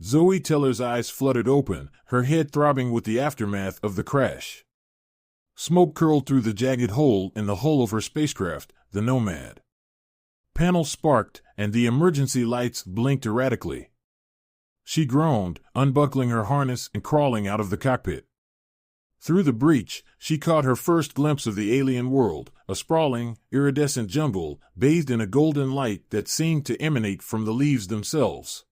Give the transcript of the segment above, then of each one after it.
Zoe Teller's eyes fluttered open, her head throbbing with the aftermath of the crash. Smoke curled through the jagged hole in the hull of her spacecraft, the Nomad. Panels sparked, and the emergency lights blinked erratically. She groaned, unbuckling her harness and crawling out of the cockpit. Through the breach, she caught her first glimpse of the alien world, a sprawling, iridescent jungle, bathed in a golden light that seemed to emanate from the leaves themselves.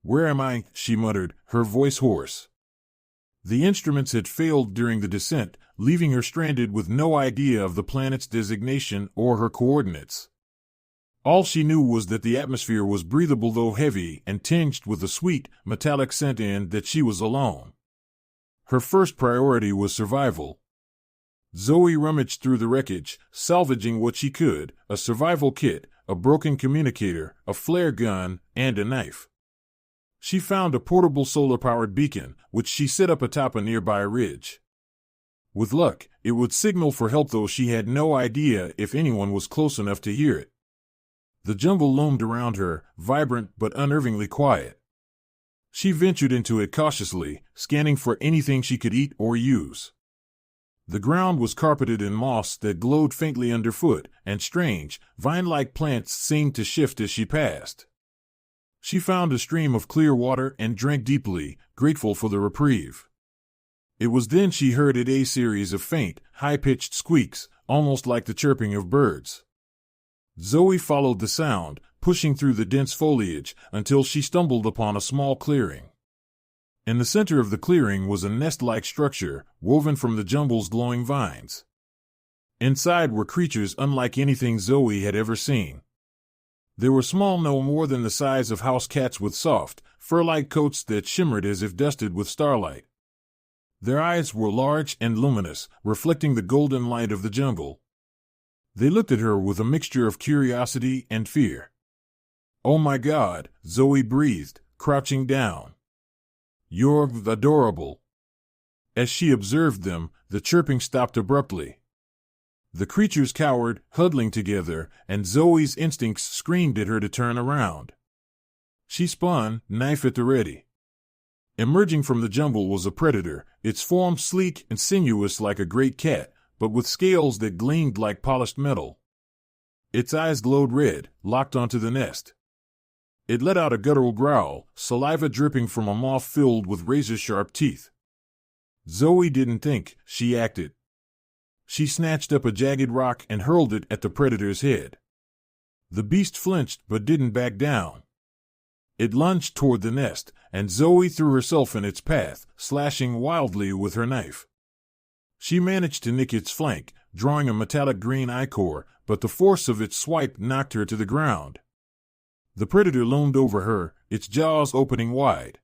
"Where am I?" she muttered, her voice hoarse. The instruments had failed during the descent, leaving her stranded with no idea of the planet's designation or her coordinates. All she knew was that the atmosphere was breathable though heavy and tinged with a sweet, metallic scent and that she was alone. Her first priority was survival. Zoe rummaged through the wreckage, salvaging what she could: a survival kit, a broken communicator, a flare gun, and a knife. She found a portable solar-powered beacon, which she set up atop a nearby ridge. With luck, it would signal for help, though she had no idea if anyone was close enough to hear it. The jungle loomed around her, vibrant but unnervingly quiet. She ventured into it cautiously, scanning for anything she could eat or use. The ground was carpeted in moss that glowed faintly underfoot, and strange, vine-like plants seemed to shift as she passed. She found a stream of clear water and drank deeply, grateful for the reprieve. It was then she heard a series of faint, high-pitched squeaks, almost like the chirping of birds. Zoe followed the sound, pushing through the dense foliage, until she stumbled upon a small clearing. In the center of the clearing was a nest-like structure, woven from the jungle's glowing vines. Inside were creatures unlike anything Zoe had ever seen. They were small, no more than the size of house cats, with soft, fur-like coats that shimmered as if dusted with starlight. Their eyes were large and luminous, reflecting the golden light of the jungle. They looked at her with a mixture of curiosity and fear. "Oh my God," Zoe breathed, crouching down. "You're adorable." As she observed them, the chirping stopped abruptly. The creatures cowered, huddling together, and Zoe's instincts screamed at her to turn around. She spun, knife at the ready. Emerging from the jungle was a predator, its form sleek and sinuous like a great cat, but with scales that gleamed like polished metal. Its eyes glowed red, locked onto the nest. It let out a guttural growl, saliva dripping from a mouth filled with razor-sharp teeth. Zoe didn't think, she acted. She snatched up a jagged rock and hurled it at the predator's head. The beast flinched but didn't back down. It lunged toward the nest, and Zoe threw herself in its path, slashing wildly with her knife. She managed to nick its flank, drawing a metallic green ichor, but the force of its swipe knocked her to the ground. The predator loomed over her, its jaws opening wide.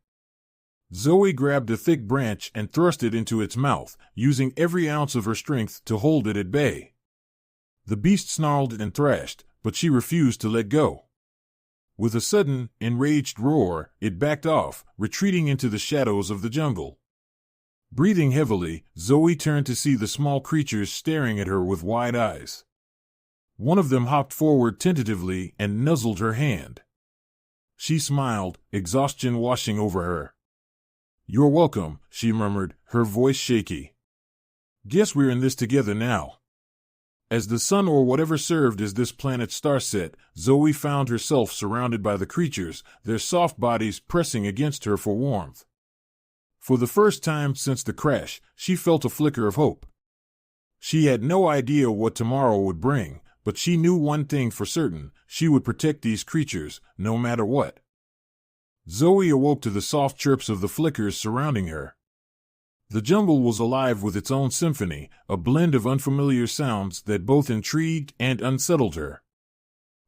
Zoe grabbed a thick branch and thrust it into its mouth, using every ounce of her strength to hold it at bay. The beast snarled and thrashed, but she refused to let go. With a sudden, enraged roar, it backed off, retreating into the shadows of the jungle. Breathing heavily, Zoe turned to see the small creatures staring at her with wide eyes. One of them hopped forward tentatively and nuzzled her hand. She smiled, exhaustion washing over her. "You're welcome," she murmured, her voice shaky. "Guess we're in this together now." As the sun, or whatever served as this planet's star, set, Zoe found herself surrounded by the creatures, their soft bodies pressing against her for warmth. For the first time since the crash, she felt a flicker of hope. She had no idea what tomorrow would bring, but she knew one thing for certain: she would protect these creatures, no matter what. Zoe awoke to the soft chirps of the flickers surrounding her. The jungle was alive with its own symphony, a blend of unfamiliar sounds that both intrigued and unsettled her.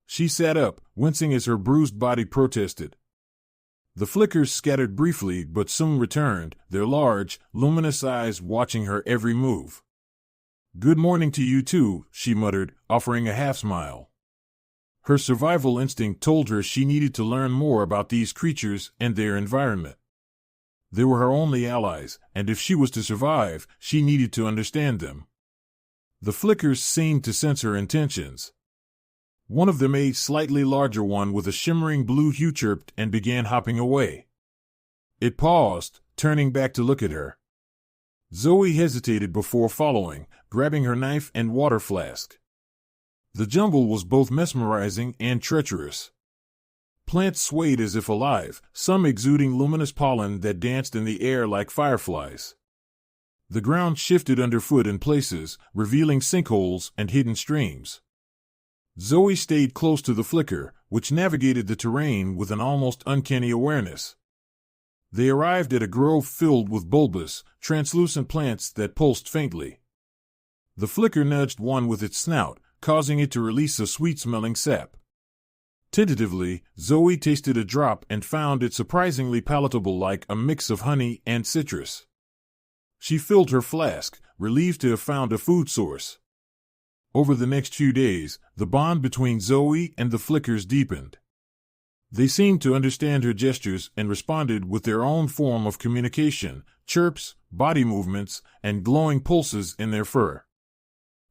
She sat up, wincing as her bruised body protested. The flickers scattered briefly but soon returned, their large, luminous eyes watching her every move. "Good morning to you too," she muttered, offering a half-smile. Her survival instinct told her she needed to learn more about these creatures and their environment. They were her only allies, and if she was to survive, she needed to understand them. The flickers seemed to sense her intentions. One of them, a slightly larger one with a shimmering blue hue, chirped and began hopping away. It paused, turning back to look at her. Zoe hesitated before following, grabbing her knife and water flask. The jungle was both mesmerizing and treacherous. Plants swayed as if alive, some exuding luminous pollen that danced in the air like fireflies. The ground shifted underfoot in places, revealing sinkholes and hidden streams. Zoe stayed close to the flicker, which navigated the terrain with an almost uncanny awareness. They arrived at a grove filled with bulbous, translucent plants that pulsed faintly. The flicker nudged one with its snout, causing it to release a sweet-smelling sap. Tentatively, Zoe tasted a drop and found it surprisingly palatable, like a mix of honey and citrus. She filled her flask, relieved to have found a food source. Over the next few days, the bond between Zoe and the flickers deepened. They seemed to understand her gestures and responded with their own form of communication, chirps, body movements, and glowing pulses in their fur.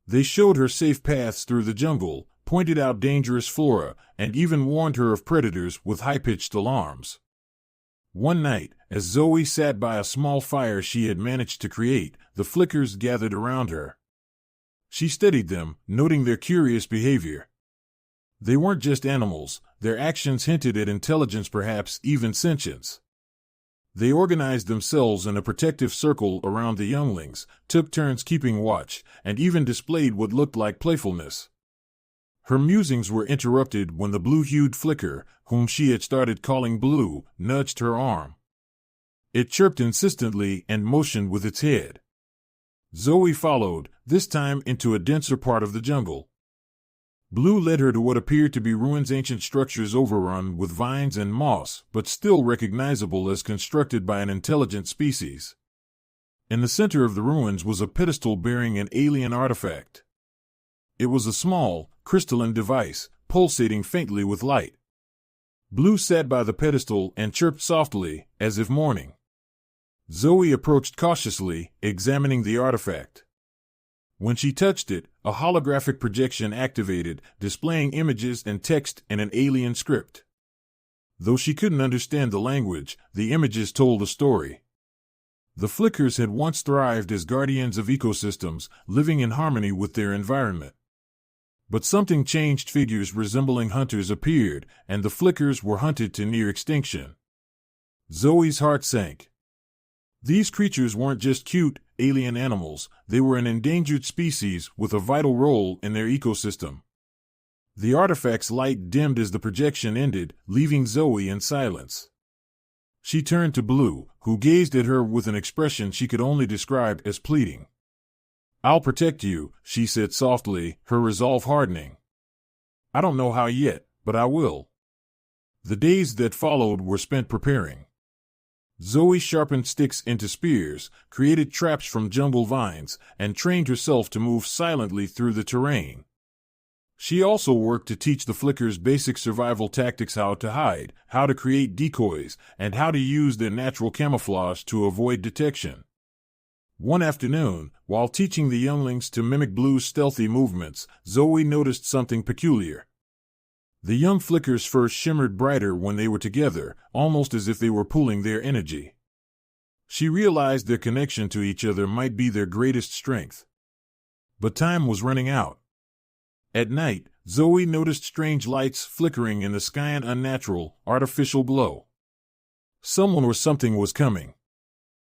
They showed her safe paths through the jungle, pointed out dangerous flora, and even warned her of predators with high-pitched alarms. One night, as Zoe sat by a small fire she had managed to create, the flickers gathered around her. She studied them, noting their curious behavior. They weren't just animals, their actions hinted at intelligence, perhaps even sentience. They organized themselves in a protective circle around the younglings, took turns keeping watch, and even displayed what looked like playfulness. Her musings were interrupted when the blue-hued flicker, whom she had started calling Blue, nudged her arm. It chirped insistently and motioned with its head. Zoe followed, this time into a denser part of the jungle. Blue led her to what appeared to be ruins, ancient structures overrun with vines and moss, but still recognizable as constructed by an intelligent species. In the center of the ruins was a pedestal bearing an alien artifact. It was a small, crystalline device, pulsating faintly with light. Blue sat by the pedestal and chirped softly, as if mourning. Zoe approached cautiously, examining the artifact. When she touched it, a holographic projection activated, displaying images and text in an alien script. Though she couldn't understand the language, the images told a story. The flickers had once thrived as guardians of ecosystems, living in harmony with their environment. But something changed. Figures resembling hunters appeared, and the flickers were hunted to near extinction. Zoe's heart sank. These creatures weren't just cute, alien animals, they were an endangered species with a vital role in their ecosystem. The artifact's light dimmed as the projection ended, leaving Zoe in silence. She turned to Blue, who gazed at her with an expression she could only describe as pleading. "I'll protect you," she said softly, her resolve hardening. "I don't know how yet, but I will." The days that followed were spent preparing. Zoe sharpened sticks into spears, created traps from jungle vines, and trained herself to move silently through the terrain. She also worked to teach the flickers basic survival tactics: how to hide, how to create decoys, and how to use their natural camouflage to avoid detection. One afternoon, while teaching the younglings to mimic Blue's stealthy movements, Zoe noticed something peculiar. The young flickers' fur shimmered brighter when they were together, almost as if they were pooling their energy. She realized their connection to each other might be their greatest strength. But time was running out. At night, Zoe noticed strange lights flickering in the sky, an unnatural, artificial glow. Someone or something was coming.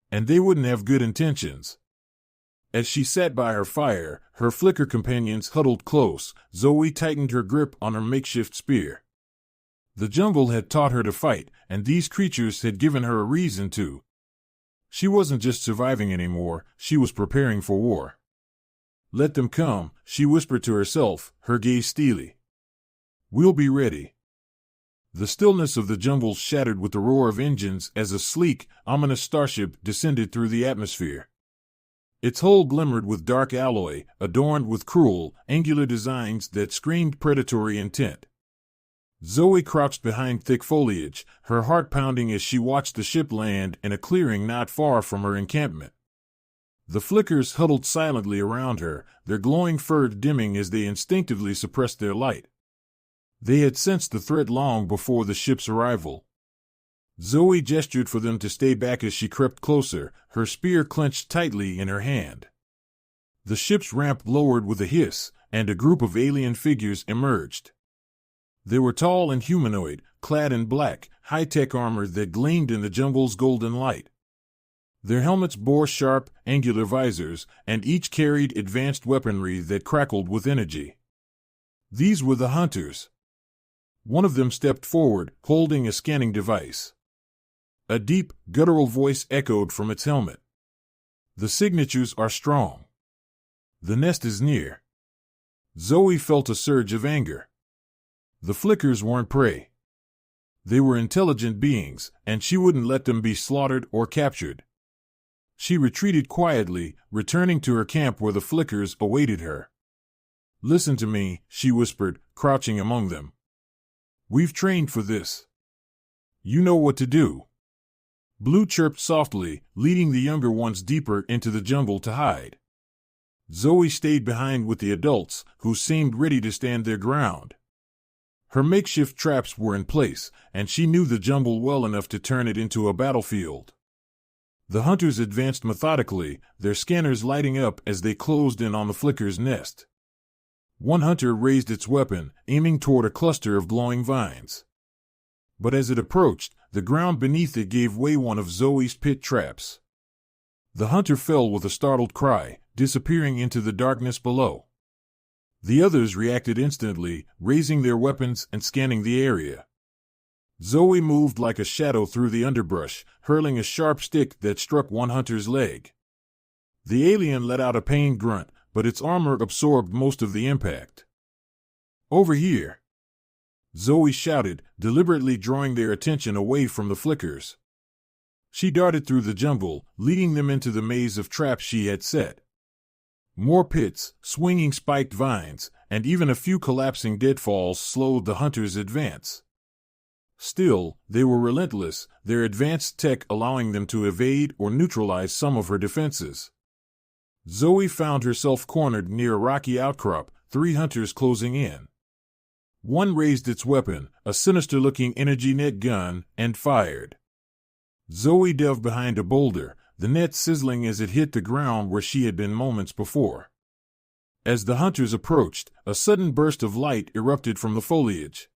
And they wouldn't have good intentions. As she sat by her fire, her flicker companions huddled close. Zoe tightened her grip on her makeshift spear. The jungle had taught her to fight, and these creatures had given her a reason to. She wasn't just surviving anymore, she was preparing for war. "Let them come," she whispered to herself, her gaze steely. "We'll be ready." The stillness of the jungle shattered with the roar of engines as a sleek, ominous starship descended through the atmosphere. Its hull glimmered with dark alloy, adorned with cruel, angular designs that screamed predatory intent. Zoe crouched behind thick foliage, her heart pounding as she watched the ship land in a clearing not far from her encampment. The flickers huddled silently around her, their glowing fur dimming as they instinctively suppressed their light. They had sensed the threat long before the ship's arrival. Zoe gestured for them to stay back as she crept closer, her spear clenched tightly in her hand. The ship's ramp lowered with a hiss, and a group of alien figures emerged. They were tall and humanoid, clad in black, high-tech armor that gleamed in the jungle's golden light. Their helmets bore sharp, angular visors, and each carried advanced weaponry that crackled with energy. These were the hunters. One of them stepped forward, holding a scanning device. A deep, guttural voice echoed from its helmet. "The signatures are strong. The nest is near." Zoe felt a surge of anger. The flickers weren't prey. They were intelligent beings, and she wouldn't let them be slaughtered or captured. She retreated quietly, returning to her camp where the flickers awaited her. "Listen to me," she whispered, crouching among them. "We've trained for this. You know what to do." Blue chirped softly, leading the younger ones deeper into the jungle to hide. Zoe stayed behind with the adults, who seemed ready to stand their ground. Her makeshift traps were in place, and she knew the jungle well enough to turn it into a battlefield. The hunters advanced methodically, their scanners lighting up as they closed in on the flicker's nest. One hunter raised its weapon, aiming toward a cluster of glowing vines. But as it approached, the ground beneath it gave way one of Zoe's pit traps. The hunter fell with a startled cry, disappearing into the darkness below. The others reacted instantly, raising their weapons and scanning the area. Zoe moved like a shadow through the underbrush, hurling a sharp stick that struck one hunter's leg. The alien let out a pained grunt, but its armor absorbed most of the impact. "Over here!" Zoe shouted, deliberately drawing their attention away from the flickers. She darted through the jungle, leading them into the maze of traps she had set. More pits, swinging spiked vines, and even a few collapsing deadfalls slowed the hunters' advance. Still, they were relentless, their advanced tech allowing them to evade or neutralize some of her defenses. Zoe found herself cornered near a rocky outcrop, 3 hunters closing in. One raised its weapon, a sinister-looking energy net gun, and fired. Zoe dove behind a boulder, the net sizzling as it hit the ground where she had been moments before. As the hunters approached, a sudden burst of light erupted from the foliage.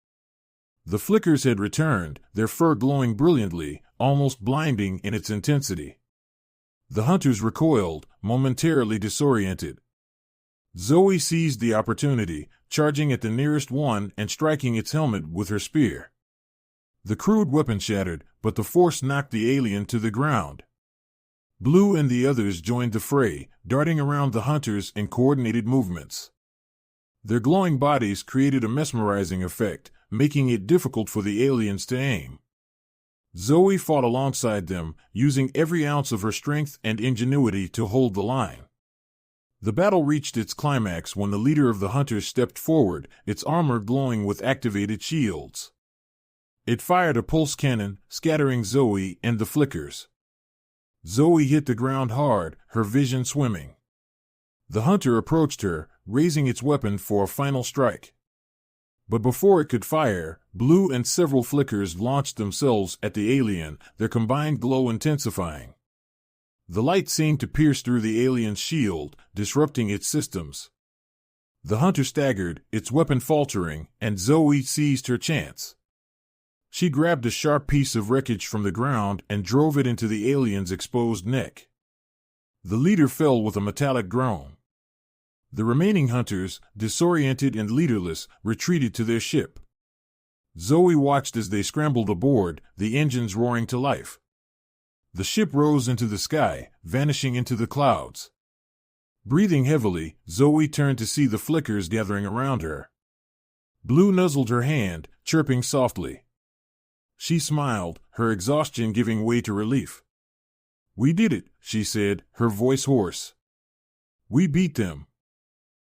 The flickers had returned, their fur glowing brilliantly, almost blinding in its intensity. The hunters recoiled, momentarily disoriented. Zoe seized the opportunity, charging at the nearest one and striking its helmet with her spear. The crude weapon shattered, but the force knocked the alien to the ground. Blue and the others joined the fray, darting around the hunters in coordinated movements. Their glowing bodies created a mesmerizing effect, making it difficult for the aliens to aim. Zoe fought alongside them, using every ounce of her strength and ingenuity to hold the line. The battle reached its climax when the leader of the hunters stepped forward, its armor glowing with activated shields. It fired a pulse cannon, scattering Zoe and the flickers. Zoe hit the ground hard, her vision swimming. The hunter approached her, raising its weapon for a final strike. But before it could fire, Blue and several flickers launched themselves at the alien, their combined glow intensifying. The light seemed to pierce through the alien's shield, disrupting its systems. The hunter staggered, its weapon faltering, and Zoe seized her chance. She grabbed a sharp piece of wreckage from the ground and drove it into the alien's exposed neck. The leader fell with a metallic groan. The remaining hunters, disoriented and leaderless, retreated to their ship. Zoe watched as they scrambled aboard, the engines roaring to life. The ship rose into the sky, vanishing into the clouds. Breathing heavily, Zoe turned to see the flickers gathering around her. Blue nuzzled her hand, chirping softly. She smiled, her exhaustion giving way to relief. "We did it," she said, her voice hoarse. "We beat them."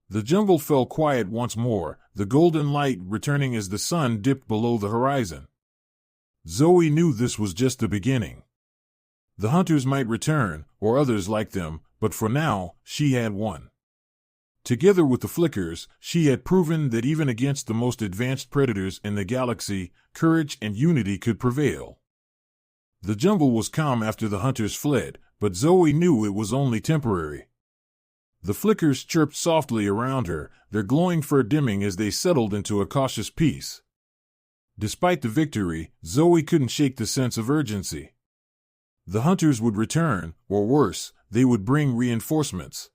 The jungle fell quiet once more, the golden light returning as the sun dipped below the horizon. Zoe knew this was just the beginning. The hunters might return, or others like them, but for now, she had won. Together with the flickers, she had proven that even against the most advanced predators in the galaxy, courage and unity could prevail. The jungle was calm after the hunters fled, but Zoe knew it was only temporary. The flickers chirped softly around her, their glowing fur dimming as they settled into a cautious peace. Despite the victory, Zoe couldn't shake the sense of urgency. The hunters would return, or worse, they would bring reinforcements.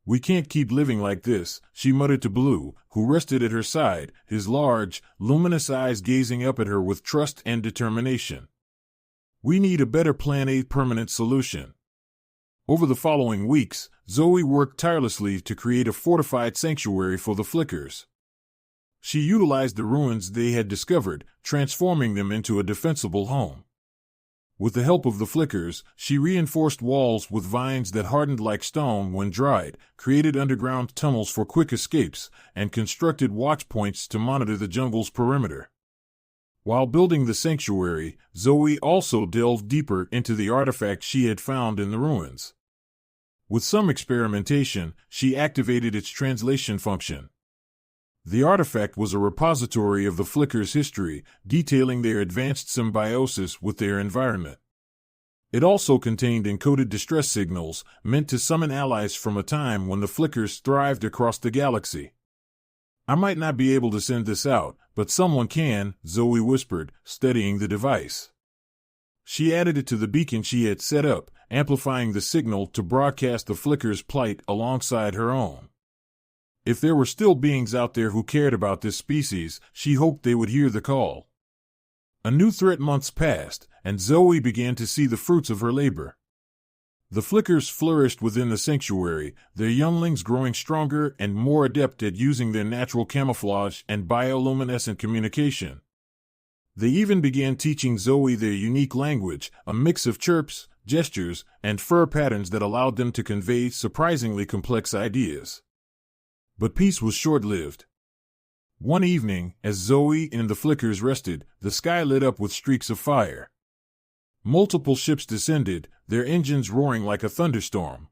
"We can't keep living like this," she muttered to Blue, who rested at her side, his large, luminous eyes gazing up at her with trust and determination. "We need a better Plan A permanent solution." Over the following weeks, Zoe worked tirelessly to create a fortified sanctuary for the flickers. She utilized the ruins they had discovered, transforming them into a defensible home. With the help of the flickers, she reinforced walls with vines that hardened like stone when dried, created underground tunnels for quick escapes, and constructed watchpoints to monitor the jungle's perimeter. While building the sanctuary, Zoe also delved deeper into the artifact she had found in the ruins. With some experimentation, she activated its translation function. The artifact was a repository of the flicker's history, detailing their advanced symbiosis with their environment. It also contained encoded distress signals, meant to summon allies from a time when the flickers thrived across the galaxy. "I might not be able to send this out, but someone can," Zoe whispered, studying the device. She added it to the beacon she had set up, amplifying the signal to broadcast the flicker's plight alongside her own. If there were still beings out there who cared about this species, she hoped they would hear the call. A new threat months passed, and Zoe began to see the fruits of her labor. The flickers flourished within the sanctuary, their younglings growing stronger and more adept at using their natural camouflage and bioluminescent communication. They even began teaching Zoe their unique language, a mix of chirps, gestures, and fur patterns that allowed them to convey surprisingly complex ideas. But peace was short-lived. One evening, as Zoe and the flickers rested, the sky lit up with streaks of fire. Multiple ships descended, their engines roaring like a thunderstorm.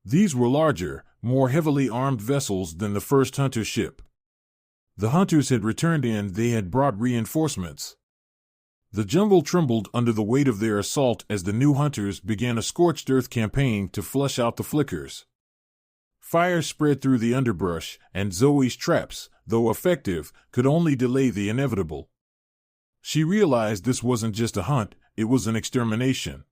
These were larger, more heavily armed vessels than the first hunter ship. The hunters had returned in, they had brought reinforcements. The jungle trembled under the weight of their assault as the new hunters began a scorched earth campaign to flush out the flickers. Fire spread through the underbrush, and Zoe's traps, though effective, could only delay the inevitable. She realized this wasn't just a hunt, it was an extermination.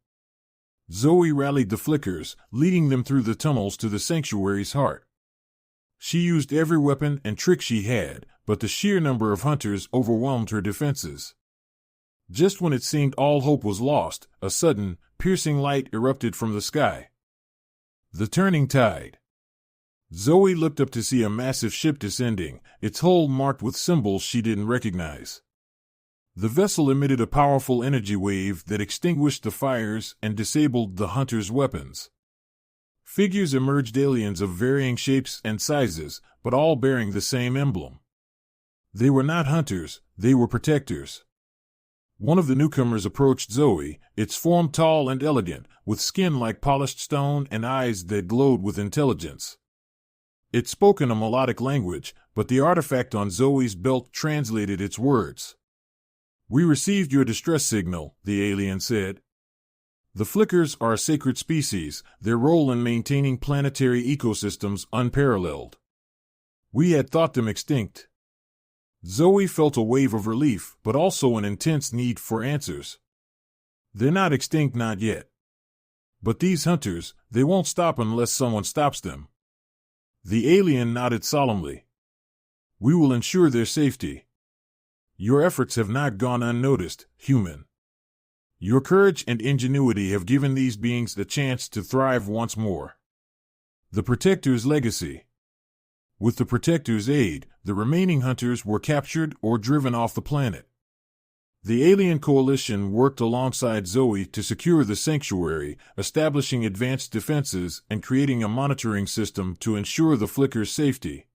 Zoe rallied the flickers, leading them through the tunnels to the sanctuary's heart. She used every weapon and trick she had, but the sheer number of hunters overwhelmed her defenses. Just when it seemed all hope was lost, a sudden, piercing light erupted from the sky. The turning tide. Zoe looked up to see a massive ship descending, its hull marked with symbols she didn't recognize. The vessel emitted a powerful energy wave that extinguished the fires and disabled the hunters' weapons. Figures emerged, aliens of varying shapes and sizes, but all bearing the same emblem. They were not hunters, they were protectors. One of the newcomers approached Zoe, its form tall and elegant, with skin like polished stone and eyes that glowed with intelligence. It spoke in a melodic language, but the artifact on Zoe's belt translated its words. "We received your distress signal," the alien said. "The flickers are a sacred species, their role in maintaining planetary ecosystems unparalleled. We had thought them extinct." Zoe felt a wave of relief, but also an intense need for answers. "They're not extinct, not yet. But these hunters, they won't stop unless someone stops them." The alien nodded solemnly. "We will ensure their safety. Your efforts have not gone unnoticed, human. Your courage and ingenuity have given these beings the chance to thrive once more." The Protector's legacy. With the Protector's aid, the remaining hunters were captured or driven off the planet. The alien coalition worked alongside Zoe to secure the sanctuary, establishing advanced defenses and creating a monitoring system to ensure the flickers' safety.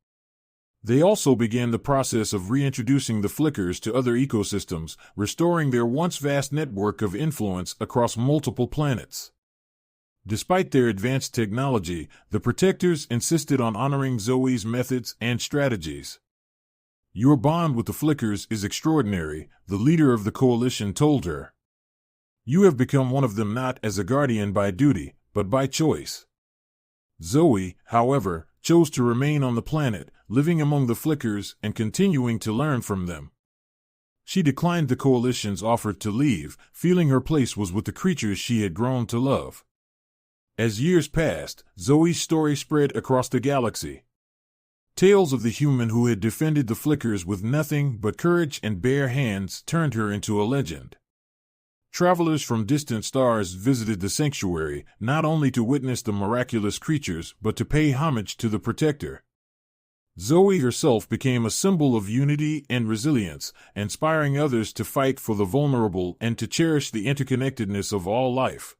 They also began the process of reintroducing the flickers to other ecosystems, restoring their once vast network of influence across multiple planets. Despite their advanced technology, the Protectors insisted on honoring Zoe's methods and strategies. "Your bond with the flickers is extraordinary," the leader of the coalition told her. You have become one of them not as a guardian by duty, but by choice. Zoe, however, chose to remain on the planet, living among the Flickers and continuing to learn from them. She declined the Coalition's offer to leave, feeling her place was with the creatures she had grown to love. As years passed, Zoe's story spread across the galaxy. Tales of the human who had defended the Flickers with nothing but courage and bare hands turned her into a legend. Travelers from distant stars visited the sanctuary, not only to witness the miraculous creatures but to pay homage to the Protector. Zoe herself became a symbol of unity and resilience, inspiring others to fight for the vulnerable and to cherish the interconnectedness of all life.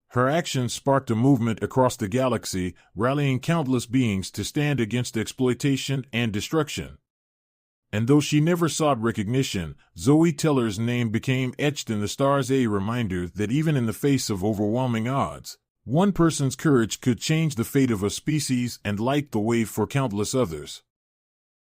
Her actions sparked a movement across the galaxy, rallying countless beings to stand against exploitation and destruction. And though she never sought recognition, Zoe Teller's name became etched in the stars, a reminder that even in the face of overwhelming odds, one person's courage could change the fate of a species and light the way for countless others.